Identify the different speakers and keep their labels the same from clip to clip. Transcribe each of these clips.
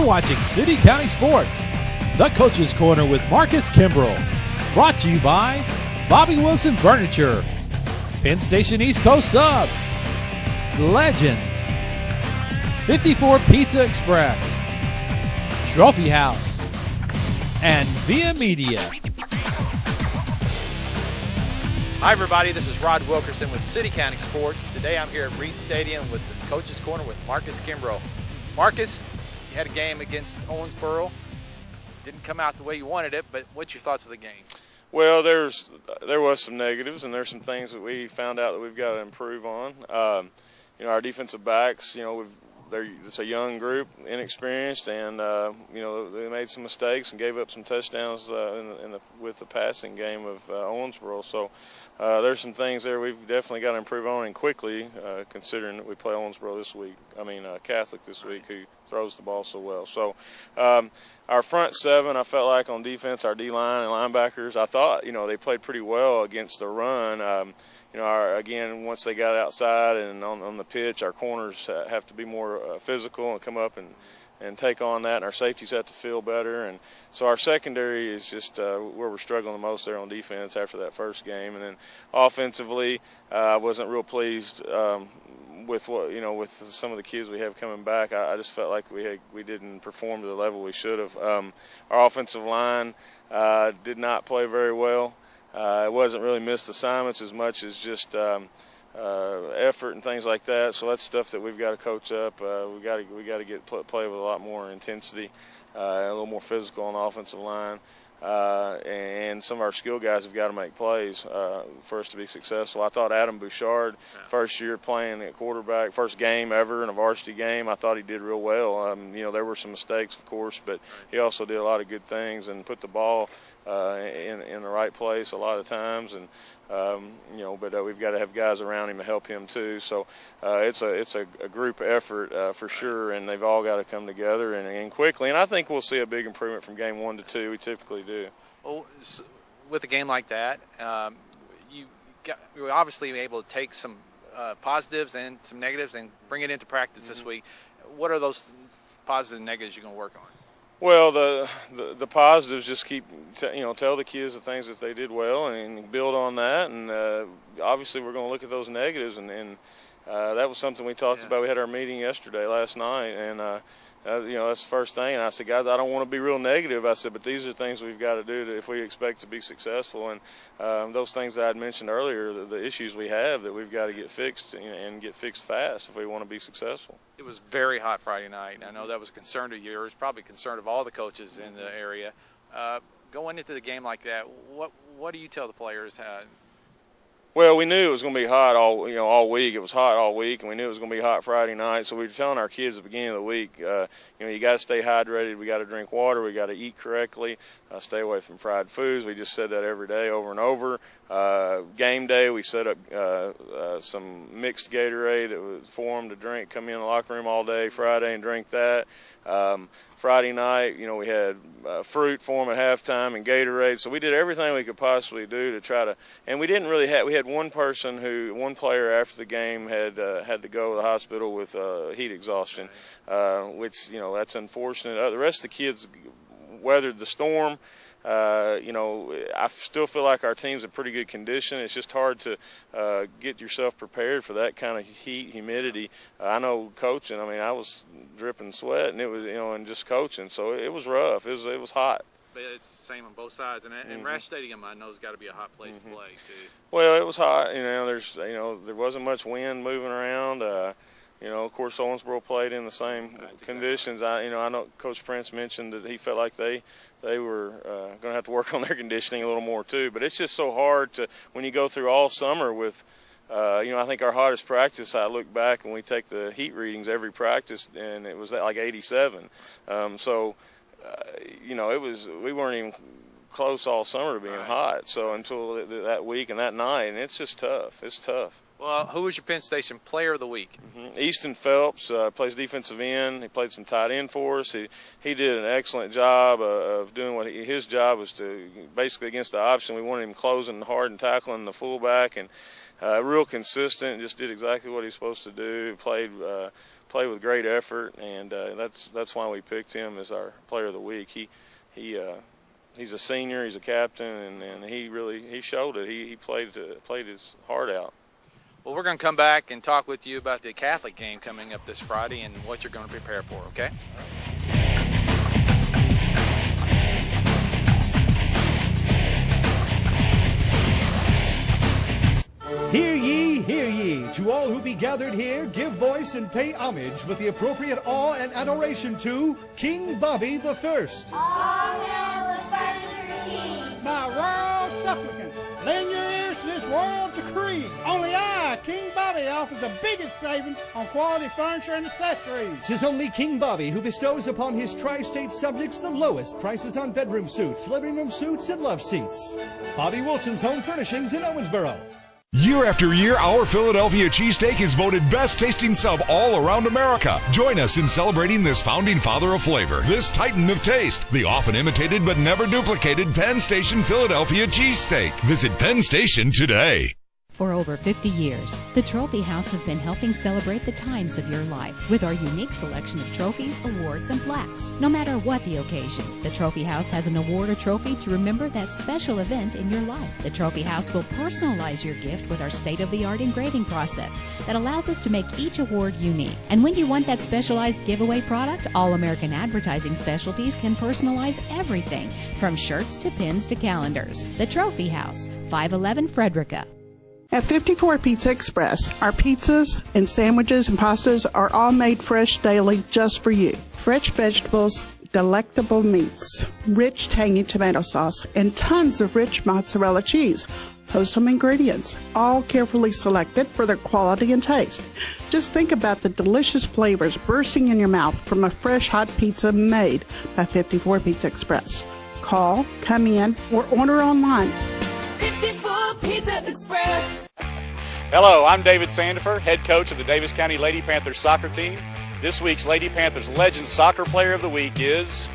Speaker 1: watching City County Sports, the Coach's Corner with Marcus Kimbrell. Brought to you by Bobby Wilson Furniture, Penn Station East Coast Subs, Legends, 54 Pizza Express, Trophy House, and Via Media.
Speaker 2: Hi everybody, this is Rod Wilkerson with City County Sports. Today I'm here at Reed Stadium with the Coach's Corner with Marcus Kimbrell. Marcus, you had a game against Owensboro. Didn't come out the way you wanted it, but what's your thoughts of the game?
Speaker 3: Well, there was some negatives, and there's some things that we found out that we've got to improve on. Our defensive backs, it's a young group, inexperienced, and they made some mistakes and gave up some touchdowns with the passing game of Owensboro. So there's some things there we've definitely got to improve on, and quickly, considering that we play Owensboro this week. Catholic this week, who throws the ball so well. So our front seven, I felt like on defense, our D-line and linebackers, I thought they played pretty well against the run. Again, once they got outside and on the pitch, our corners have to be more physical and come up and take on that, and our safeties have to feel better. And so our secondary is just where we're struggling the most there on defense after that first game. And then offensively, I wasn't real pleased with with some of the kids we have coming back. I just felt like we didn't perform to the level we should have. Our offensive line did not play very well. It wasn't really missed assignments as much as just effort and things like that. So that's stuff that we've got to coach up. We got to play with a lot more intensity, a little more physical on the offensive line, and some of our skill guys have got to make plays for us to be successful. I thought Adam Bouchard, first year playing at quarterback, first game ever in a varsity game, I thought he did real well. There were some mistakes, of course, but he also did a lot of good things and put the ball in the right place a lot of times, and but we've got to have guys around him to help him too. So it's a group effort for sure, and they've all got to come together and quickly. And I think we'll see a big improvement from game 1 to 2. We typically do.
Speaker 2: Well, with a game like that, you were obviously able to take some positives and some negatives and bring it into practice this week. What are those positives and negatives you're going to work on?
Speaker 3: Well, the positives, just keep tell the kids the things that they did well and build on that, and obviously we're going to look at those negatives, and that was something we talked about. We had our meeting last night, and that's the first thing. And I said, guys, I don't want to be real negative. I said, but these are things we've got to do if we expect to be successful. And those things that I had mentioned earlier, the issues we have that we've got to get fixed and get fixed fast if we want to be successful.
Speaker 2: It was very hot Friday night. I know that was a concern of yours, probably a concern of all the coaches in the area. Going into the game like that, what do you tell the players?
Speaker 3: Well, we knew it was going to be hot all week. It was hot all week, and we knew it was going to be hot Friday night. So we were telling our kids at the beginning of the week, you got to stay hydrated. We got to drink water. We got to eat correctly. Stay away from fried foods. We just said that every day, over and over. Game day, we set up some mixed Gatorade that was for them to drink. Come in the locker room all day Friday and drink that. Friday night, we had fruit for them at halftime and Gatorade. So we did everything we could possibly do to try to. And we didn't really have. We had one player after the game had to go to the hospital with heat exhaustion, which that's unfortunate. The rest of the kids weathered the storm. I still feel like our team's in pretty good condition. It's just hard to get yourself prepared for that kind of heat, humidity. I know coaching. I was dripping sweat, and it was and just coaching. So it was rough. It was hot.
Speaker 2: But it's the same on both sides, and Rash Stadium, I know, has got to be a hot place to play too.
Speaker 3: Well, it was hot. There wasn't much wind moving around. Of course, Owensboro played in the same conditions. I know Coach Prince mentioned that he felt like they were going to have to work on their conditioning a little more too. But it's just so hard when you go through all summer with, I think our hottest practice, I look back and we take the heat readings every practice, and it was at like 87. We weren't even close all summer to being hot. So until that week and that night, and it's just tough. It's tough.
Speaker 2: Well, who was your Penn Station Player of the Week?
Speaker 3: Easton Phelps plays defensive end. He played some tight end for us. He did an excellent job of doing what his job was to basically against the option. We wanted him closing hard and tackling the fullback, and real consistent. Just did exactly what he's supposed to do. Played play with great effort, and that's why we picked him as our player of the week. He's a senior, he's a captain, and he showed it. He played his heart out.
Speaker 2: Well, we're going to come back and talk with you about the Catholic game coming up this Friday and what you're going to prepare for, okay?
Speaker 4: Hear ye, hear ye. To all who be gathered here, give voice and pay homage with the appropriate awe and adoration to King Bobby the First.
Speaker 5: All hail the furniture king.
Speaker 6: My royal supplicants, lend your ears to this royal decree. Only I, King Bobby, offers the biggest savings on quality furniture and accessories.
Speaker 4: 'Tis only King Bobby who bestows upon his tri-state subjects the lowest prices on bedroom suits, living room suits, and love seats. Bobby Wilson's Home Furnishings in Owensboro.
Speaker 7: Year after year, our Philadelphia cheesesteak is voted best tasting sub all around America. Join us in celebrating this founding father of flavor, this titan of taste, the often imitated but never duplicated Penn Station Philadelphia cheesesteak. Visit Penn Station today.
Speaker 8: For over 50 years, the Trophy House has been helping celebrate the times of your life with our unique selection of trophies, awards, and plaques. No matter what the occasion, the Trophy House has an award or trophy to remember that special event in your life. The Trophy House will personalize your gift with our state-of-the-art engraving process that allows us to make each award unique. And when you want that specialized giveaway product, All American Advertising Specialties can personalize everything from shirts to pins to calendars. The Trophy House, 511 Frederica.
Speaker 9: At 54 Pizza Express, our pizzas and sandwiches and pastas are all made fresh daily just for you. Fresh vegetables, delectable meats, rich tangy tomato sauce, and tons of rich mozzarella cheese. Wholesome ingredients, all carefully selected for their quality and taste. Just think about the delicious flavors bursting in your mouth from a fresh hot pizza made by 54 Pizza Express. Call, come in, or order online.
Speaker 5: 54 Pizza Express.
Speaker 10: Hello, I'm David Sandifer, head coach of the Davis County Lady Panthers soccer team. This week's Lady Panthers Legend Soccer Player of the Week is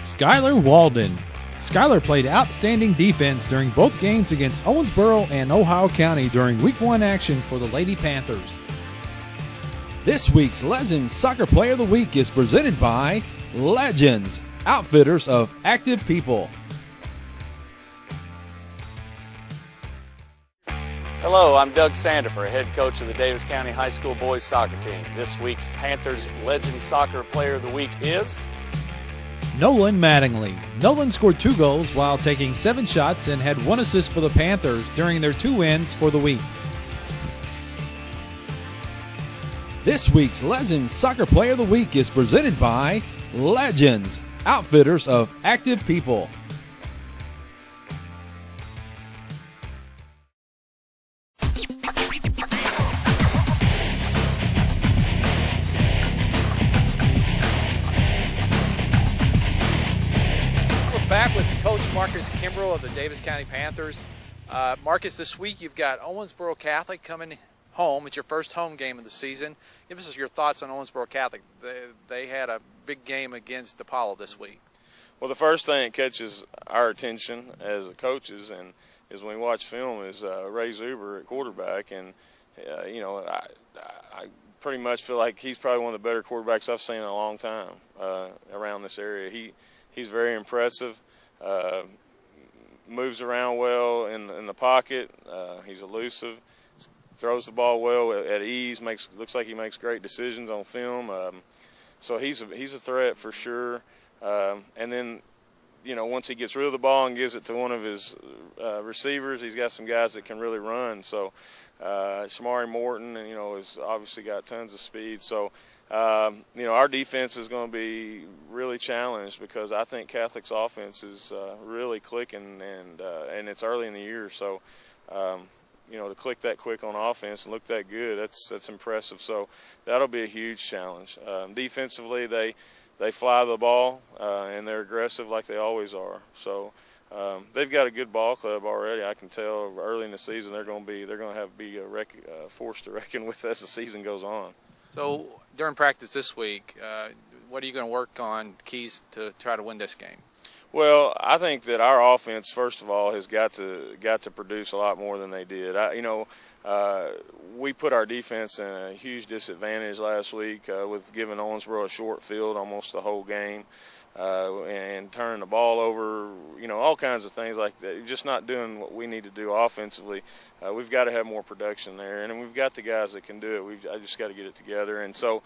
Speaker 1: Skylar Walden. Skylar played outstanding defense during both games against Owensboro and Ohio County during Week 1 action for the Lady Panthers. This week's Legends Soccer Player of the Week is presented by Legends, outfitters of active people.
Speaker 10: Hello, I'm Doug Sandifer, head coach of the Davis County High School boys soccer team. This week's Panthers Legend Soccer Player of the Week is
Speaker 1: Nolan Mattingly. Nolan scored 2 goals while taking 7 shots and had 1 assist for the Panthers during their 2 wins for the week. This week's Legends Soccer Player of the Week is presented by Legends, outfitters of active people.
Speaker 2: Back with Coach Marcus Kimbrell of the Davis County Panthers. Marcus, this week you've got Owensboro Catholic coming home. It's your first home game of the season. Give us your thoughts on Owensboro Catholic. They had a big game against Apollo this week.
Speaker 3: Well, the first thing that catches our attention as coaches and is when we watch film is Ray Zuber at quarterback, and I pretty much feel like he's probably one of the better quarterbacks I've seen in a long time around this area. He's very impressive, moves around well in the pocket. He's elusive, throws the ball well at ease. Looks like he makes great decisions on film. So he's a threat for sure. And then, once he gets rid of the ball and gives it to one of his receivers, he's got some guys that can really run. So Shamari Morton, has obviously got tons of speed. So. Our defense is going to be really challenged because I think Catholic's offense is really clicking, and it's early in the year. So, to click that quick on offense and look that good, that's impressive. So that'll be a huge challenge. Defensively, they fly the ball and they're aggressive like they always are. So they've got a good ball club already. I can tell early in the season they're going to be a force to reckon with as the season goes on.
Speaker 2: So during practice this week, what are you going to work on keys to try to win this game?
Speaker 3: Well, I think that our offense, first of all, has got to produce a lot more than they did. we put our defense in a huge disadvantage last week with giving Owensboro a short field almost the whole game and turning the ball over, all kinds of things like that. Just not doing what we need to do offensively. We've got to have more production there, and we've got the guys that can do it. I just got to get it together. And so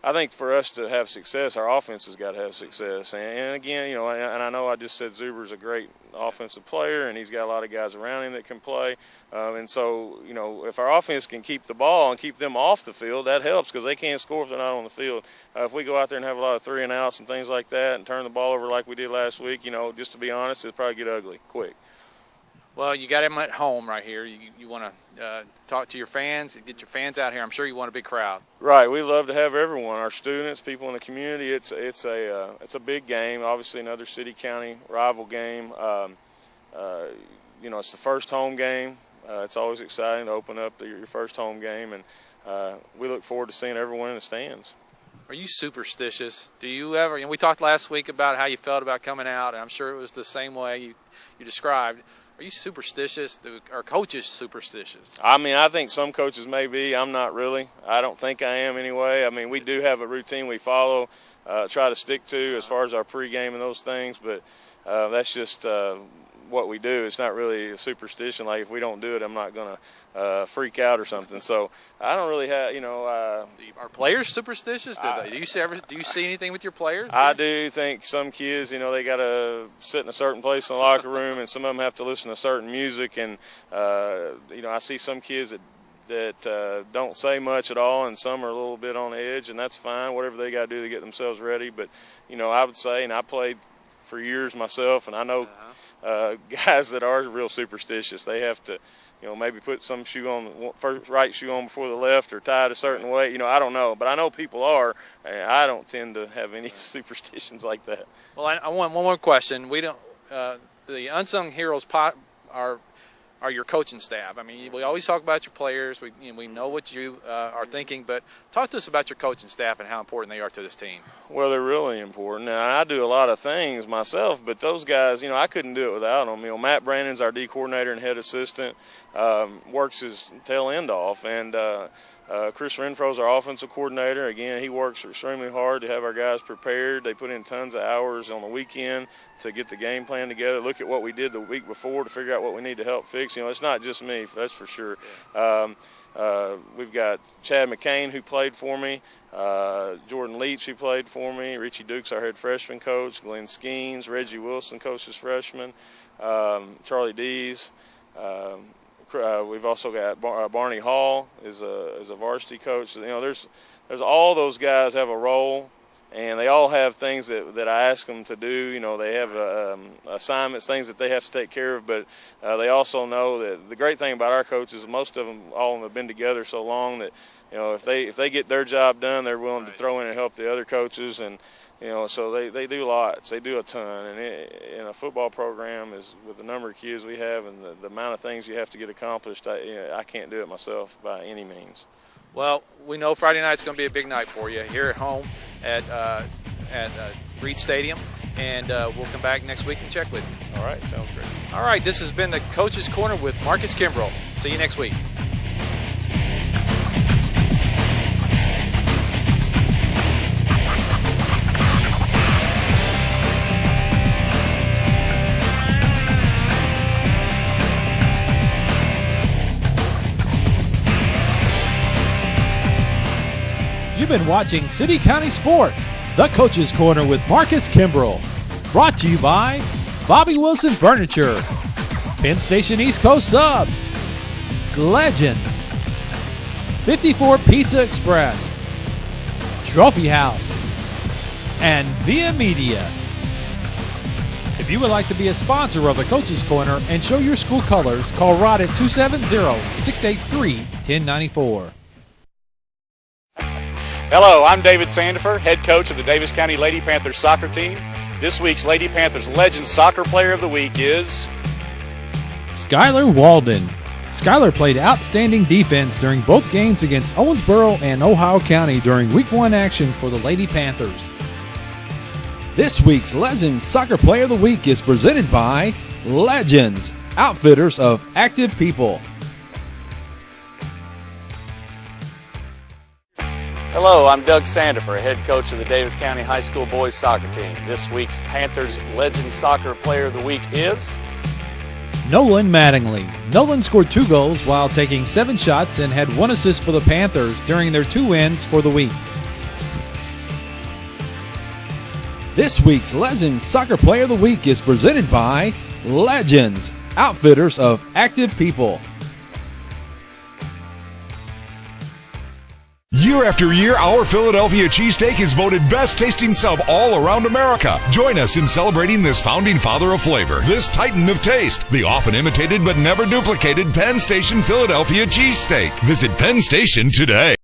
Speaker 3: I think for us to have success, our offense has got to have success. And again, and I know I just said Zuber's a great offensive player, and he's got a lot of guys around him that can play. And so, if our offense can keep the ball and keep them off the field, that helps because they can't score if they're not on the field. If we go out there and have a lot of 3 and outs and things like that and turn the ball over like we did last week, just to be honest, it'll probably get ugly quick.
Speaker 2: Well, you got him at home right here. You want to talk to your fans, get your fans out here. I'm sure you want a big crowd. Right.
Speaker 3: We love to have everyone, our students, people in the community. It's a big game. Obviously, another city-county rival game. It's the first home game. It's always exciting to open up your first home game, and we look forward to seeing everyone in the stands.
Speaker 2: Are you superstitious? Do you ever? We talked last week about how you felt about coming out, and I'm sure it was the same way you described. Are you superstitious? Are coaches superstitious?
Speaker 3: I think some coaches may be. I'm not really. I don't think I am anyway. We do have a routine we follow, try to stick to as far as our pregame and those things, but that's just what we do. It's not really a superstition. Like if we don't do it, I'm not going to freak out or something. So I don't really have,
Speaker 2: Are players superstitious? Do you see anything with your players?
Speaker 3: I do think some kids, they got to sit in a certain place in the locker room, and some of them have to listen to certain music. And I see some kids that don't say much at all, and some are a little bit on the edge, and that's fine. Whatever they got to do to get themselves ready. But I would say, and I played for years myself, and I know guys that are real superstitious. They have to, maybe put some shoe on, right shoe on before the left, or tie it a certain way. I don't know, but I know people are. I don't tend to have any superstitions like that.
Speaker 2: Well, I want one more question. We don't. The unsung heroes are your coaching staff. We always talk about your players. We know what you are thinking, but talk to us about your coaching staff and how important they are to this team.
Speaker 3: Well, they're really important. Now, I do a lot of things myself, but those guys, I couldn't do it without them. Matt Brandon's our D coordinator and head assistant, works his tail end off, and Chris Renfro's our offensive coordinator. Again, he works extremely hard to have our guys prepared. They put in tons of hours on the weekend to get the game plan together, look at what we did the week before to figure out what we need to help fix. It's not just me, that's for sure. We've got Chad McCain, who played for me, Jordan Leach, who played for me, Richie Dukes, our head freshman coach, Glenn Skeens, Reggie Wilson coaches freshman, Charlie Dees. We've also got Barney Hall is a varsity coach. There's all those guys have a role, and they all have things that I ask them to do. They have assignments, things that they have to take care of, but they also know that the great thing about our coaches, most of them all have been together so long that if they get their job done, they're willing to throw in and help the other coaches, and so they do lots. They do a ton, and in a football program, is with the number of kids we have and the amount of things you have to get accomplished, I can't do it myself by any means.
Speaker 2: Well, we know Friday night's going to be a big night for you here at home at Reed Stadium, and we'll come back next week and check with you.
Speaker 3: All right, sounds great.
Speaker 2: All right, this has been the Coach's Corner with Marcus Kimbrell. See you next week.
Speaker 1: You've been watching City County Sports, the Coach's Corner with Marcus Kimbrell. Brought to you by Bobby Wilson Furniture, Penn Station East Coast Subs, Legends, 54 Pizza Express, Trophy House, and Via Media. If you would like to be a sponsor of the Coach's Corner and show your school colors, call Rod at 270-683-1094.
Speaker 10: Hello, I'm David Sandifer, head coach of the Daviess County Lady Panthers soccer team. This week's Lady Panthers Legend Soccer Player of the Week is
Speaker 1: Skylar Walden. Skylar played outstanding defense during both games against Owensboro and Ohio County during Week 1 action for the Lady Panthers. This week's Legends Soccer Player of the Week is presented by Legends, outfitters of active people.
Speaker 10: Hello, I'm Doug Sandifer, head coach of the Daviess County High School boys soccer team. This week's Panthers Legend Soccer Player of the Week is
Speaker 1: Nolan Mattingly. Nolan scored 2 goals while taking 7 shots and had 1 assist for the Panthers during their 2 wins for the week. This week's Legends Soccer Player of the Week is presented by Legends, outfitters of active people.
Speaker 7: Year after year, our Philadelphia cheesesteak is voted best tasting sub all around America. Join us in celebrating this founding father of flavor, this titan of taste, the often imitated but never duplicated Penn Station Philadelphia cheesesteak. Visit Penn Station today.